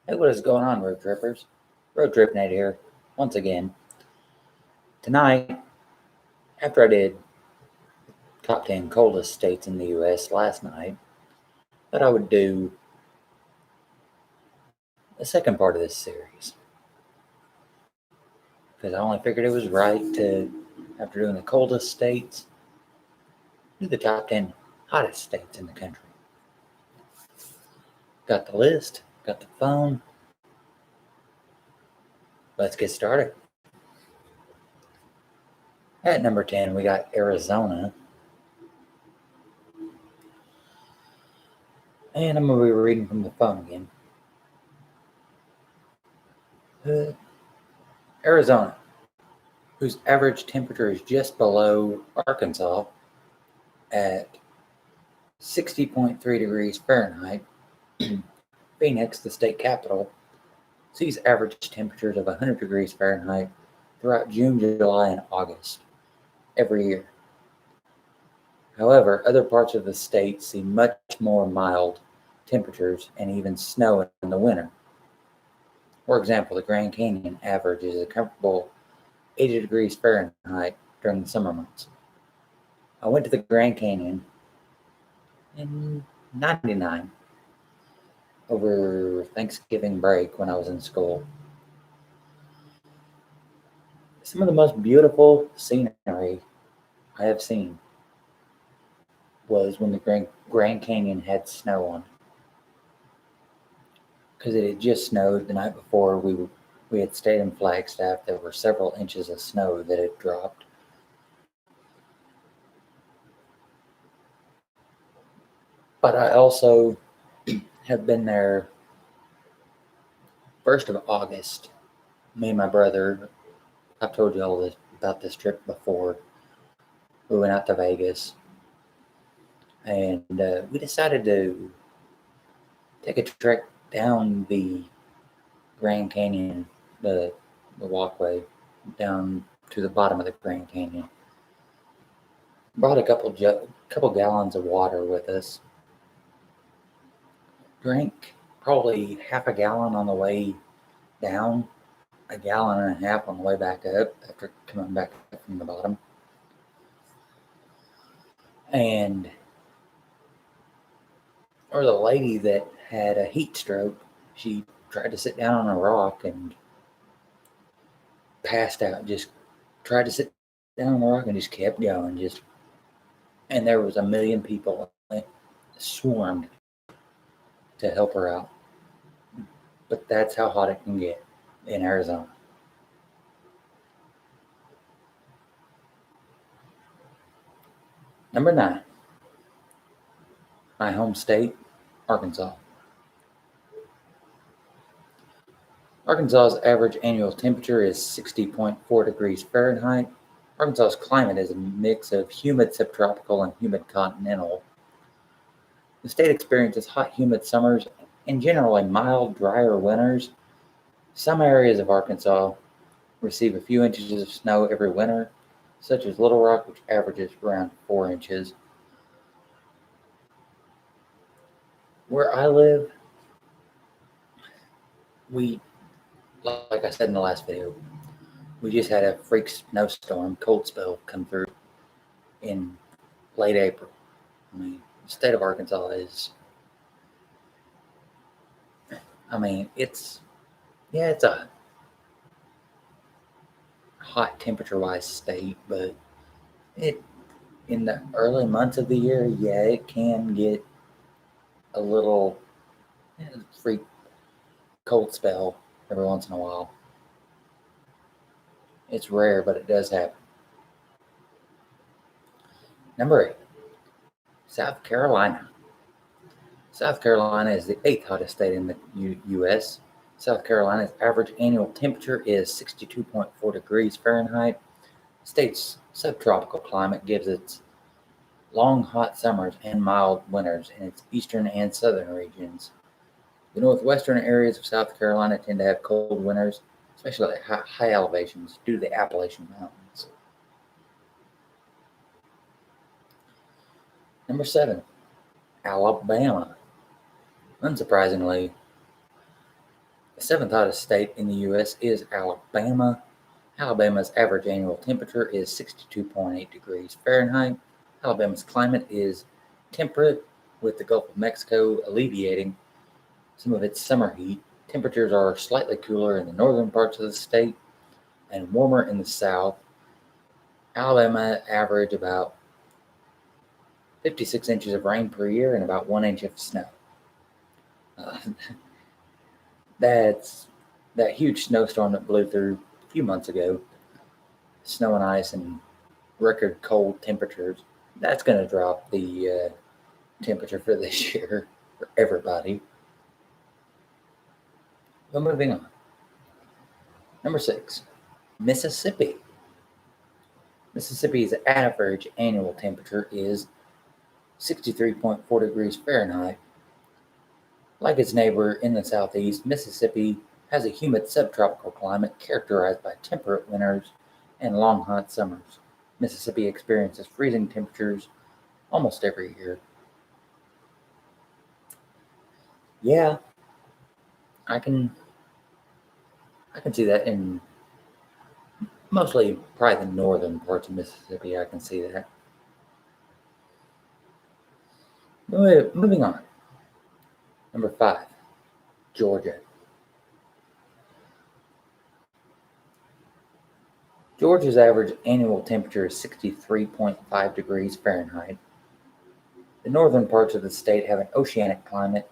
Hey, what is going on, road trippers? Road Trip Nate here, once again. Tonight, after I did top 10 coldest states in the U.S. last night, thought I would do the second part of this series. Because I only figured it was right to, after doing the coldest states, do the top 10 hottest states in the country. Got the list, got the phone. Let's get started. At number 10, we got Arizona. And I'm going to be reading from the phone again. Arizona, whose average temperature is just below Arkansas at 60.3 degrees Fahrenheit. Phoenix, the state capital, sees average temperatures of 100 degrees Fahrenheit throughout June, July, and August every year. However, other parts of the state see much more mild temperatures and even snow in the winter. For example, the Grand Canyon averages a comfortable 80 degrees Fahrenheit during the summer months. I went to the Grand Canyon in '99 over Thanksgiving break when I was in school. Some of the most beautiful scenery I have seen was when the Grand Canyon had snow on. Because it had just snowed the night before. We had stayed in Flagstaff. There were several inches of snow that had dropped. But I also have been there 1st of August. Me and my brother, I've told you all this about this trip before. We went out to Vegas, and we decided to take a trek down the Grand Canyon, the walkway down to the bottom of the Grand Canyon. Brought a couple gallons of water with us. Drank probably half a gallon on the way down, a gallon and a half on the way back up after coming back up from the bottom. And or the lady that had a heat stroke, she tried to sit down on a rock and passed out. Just tried to sit down on the rock and just kept going. And there was a million people swarmed to help her out. But that's how hot it can get in Arizona. Number 9, my home state, Arkansas. Arkansas's average annual temperature is 60.4 degrees Fahrenheit. Arkansas's climate is a mix of humid subtropical and humid continental. The state experiences hot, humid summers and generally mild, drier winters. Some areas of Arkansas receive a few inches of snow every winter, such as Little Rock, which averages around 4 inches. Where I live, we, like I said in the last video, we just had a freak snowstorm, cold spell come through in late April. I mean, the state of Arkansas is, it's a hot temperature-wise state, but it in the early months of the year, yeah, it can get a little freak cold spell every once in a while. It's rare, but it does happen. Number 8, South Carolina. South Carolina is the 8th hottest state in the U.S. South Carolina's average annual temperature is 62.4 degrees Fahrenheit. The state's subtropical climate gives it long hot summers and mild winters in its eastern and southern regions. The northwestern areas of South Carolina tend to have cold winters, especially at high elevations due to the Appalachian Mountains. Number 7, Alabama. Unsurprisingly, The seventh hottest state in the U.S. is Alabama. Alabama's average annual temperature is 62.8 degrees Fahrenheit. Alabama's climate is temperate, with the Gulf of Mexico alleviating some of its summer heat. Temperatures are slightly cooler in the northern parts of the state and warmer in the south. Alabama average about 56 inches of rain per year and about 1 inch of snow. Uh, that's that huge snowstorm that blew through a few months ago, snow and ice and record cold temperatures. That's going to drop the temperature for this year for everybody. But moving on. Number 6, Mississippi. Mississippi's average annual temperature is 63.4 degrees Fahrenheit. Like its neighbor in the southeast, Mississippi has a humid subtropical climate characterized by temperate winters and long hot summers. Mississippi experiences freezing temperatures almost every year. Yeah, I can see that in mostly probably the northern parts of Mississippi. I can see that. Moving on. Number 5, Georgia. Georgia's average annual temperature is 63.5 degrees Fahrenheit. The northern parts of the state have an oceanic climate,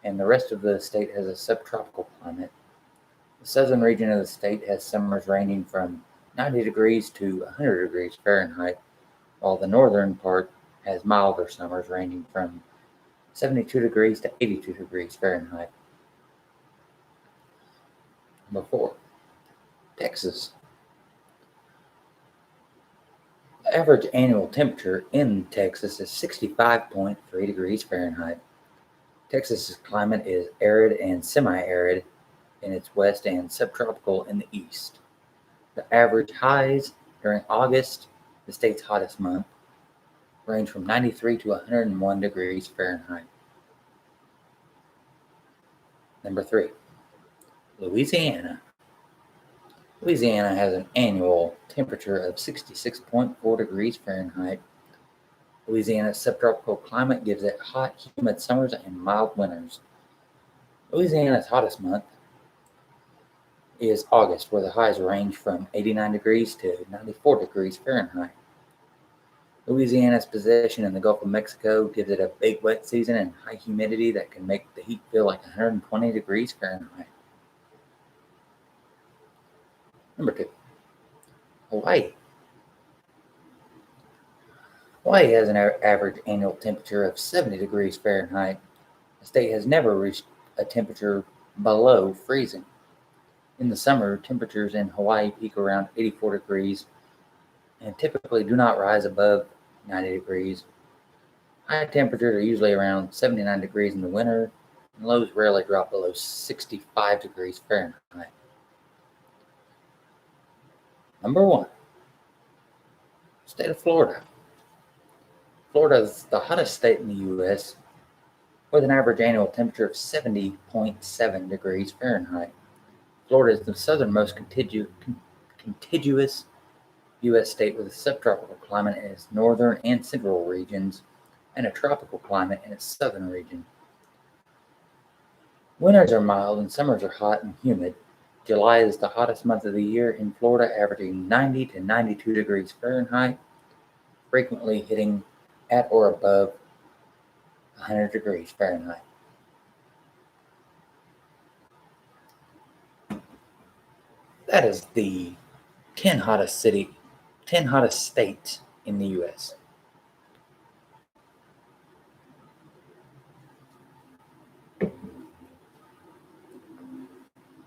and the rest of the state has a subtropical climate. The southern region of the state has summers ranging from 90 degrees to 100 degrees Fahrenheit, while the northern part has milder summers ranging from 72 degrees to 82 degrees Fahrenheit. Number 4, Texas. The average annual temperature in Texas is 65.3 degrees Fahrenheit. Texas's climate is arid and semi-arid in its west and subtropical in the east. The average highs during August, the state's hottest month, range from 93 to 101 degrees Fahrenheit. Number 3, Louisiana. Louisiana has an annual temperature of 66.4 degrees Fahrenheit. Louisiana's subtropical climate gives it hot, humid summers and mild winters. Louisiana's hottest month is August, where the highs range from 89 degrees to 94 degrees Fahrenheit. Louisiana's position in the Gulf of Mexico gives it a big wet season and high humidity that can make the heat feel like 120 degrees Fahrenheit. Number 2, Hawaii. Hawaii has an average annual temperature of 70 degrees Fahrenheit. The state has never reached a temperature below freezing. In the summer, temperatures in Hawaii peak around 84 degrees and typically do not rise above 90 degrees. High temperatures are usually around 79 degrees in the winter, and lows rarely drop below 65 degrees Fahrenheit. Number 1, state of Florida. Florida is the hottest state in the U.S. with an average annual temperature of 70.7 degrees Fahrenheit. Florida is the southernmost contiguous U.S. state with a subtropical climate in its northern and central regions and a tropical climate in its southern region. Winters are mild and summers are hot and humid. July is the hottest month of the year in Florida, averaging 90 to 92 degrees Fahrenheit, frequently hitting at or above 100 degrees Fahrenheit. That is the 10 hottest states in the U.S.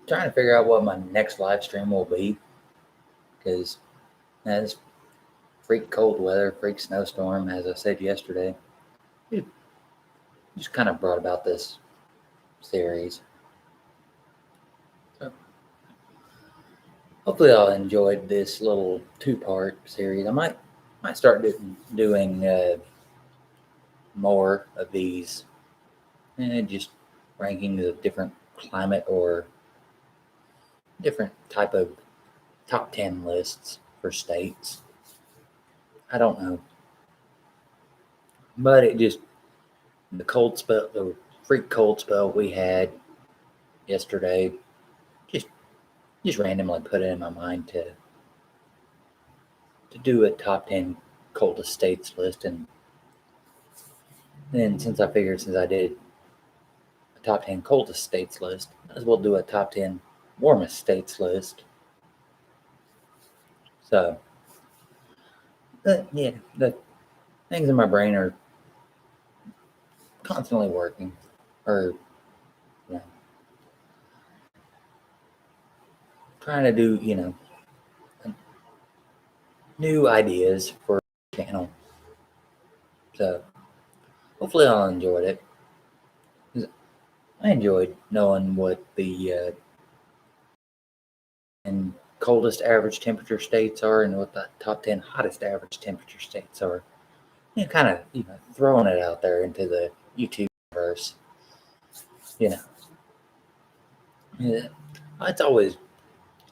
Trying to figure out what my next live stream will be, because it's freak cold weather, freak snowstorm, as I said yesterday. It just kind of brought about this series. So hopefully y'all enjoyed this little 2-part series. I might start doing more of these, and just ranking the different climate or different type of top 10 lists for states. I don't know. But it just, the freak cold spell we had yesterday, just randomly put it in my mind to do a top 10 coldest states list. And then since I did a top 10 coldest states list, might as well do a top 10 warmest states list. So, yeah, the things in my brain are constantly working, or you know, trying to do new ideas for the channel. So hopefully I'll enjoy it. I enjoyed knowing what the and coldest average temperature states are and what the top 10 hottest average temperature states are. Kind of throwing it out there into the YouTube universe. Yeah, it's always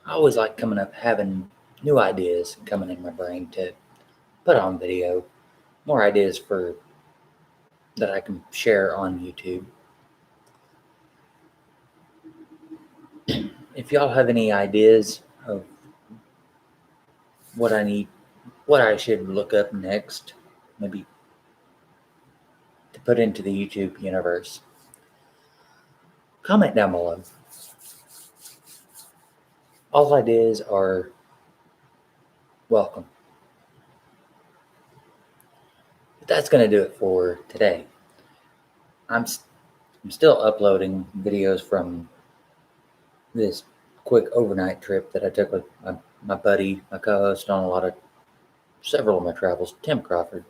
I always like coming up having new ideas coming in my brain to put on video, more ideas for that I can share on YouTube. If y'all have any ideas of what I should look up next, maybe to put into the YouTube universe, comment down below. All ideas are welcome. But that's going to do it for today. I'm still uploading videos from this quick overnight trip that I took with my buddy, my co-host on several of my travels, Tim Crawford.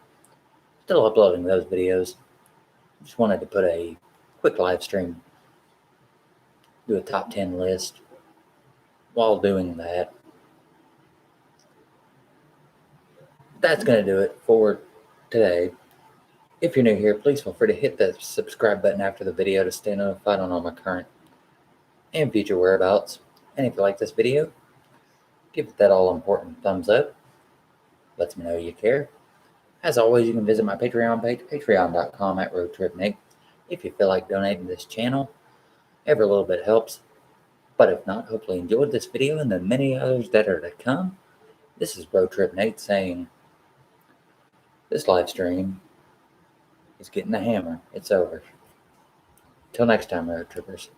Still uploading those videos. Just wanted to put a quick live stream, do a top 10 list while doing that. That's going to do it for today. If you're new here, please feel free to hit the subscribe button after the video to stay notified on all my current and future whereabouts. And if you like this video, give it that all-important thumbs up. Lets me know you care. As always, you can visit my Patreon page, patreon.com/roadtripnate. If you feel like donating to this channel, every little bit helps. But if not, hopefully you enjoyed this video and the many others that are to come. This is Road Trip Nate saying, this live stream is getting the hammer. It's over. Till next time, Road Trippers.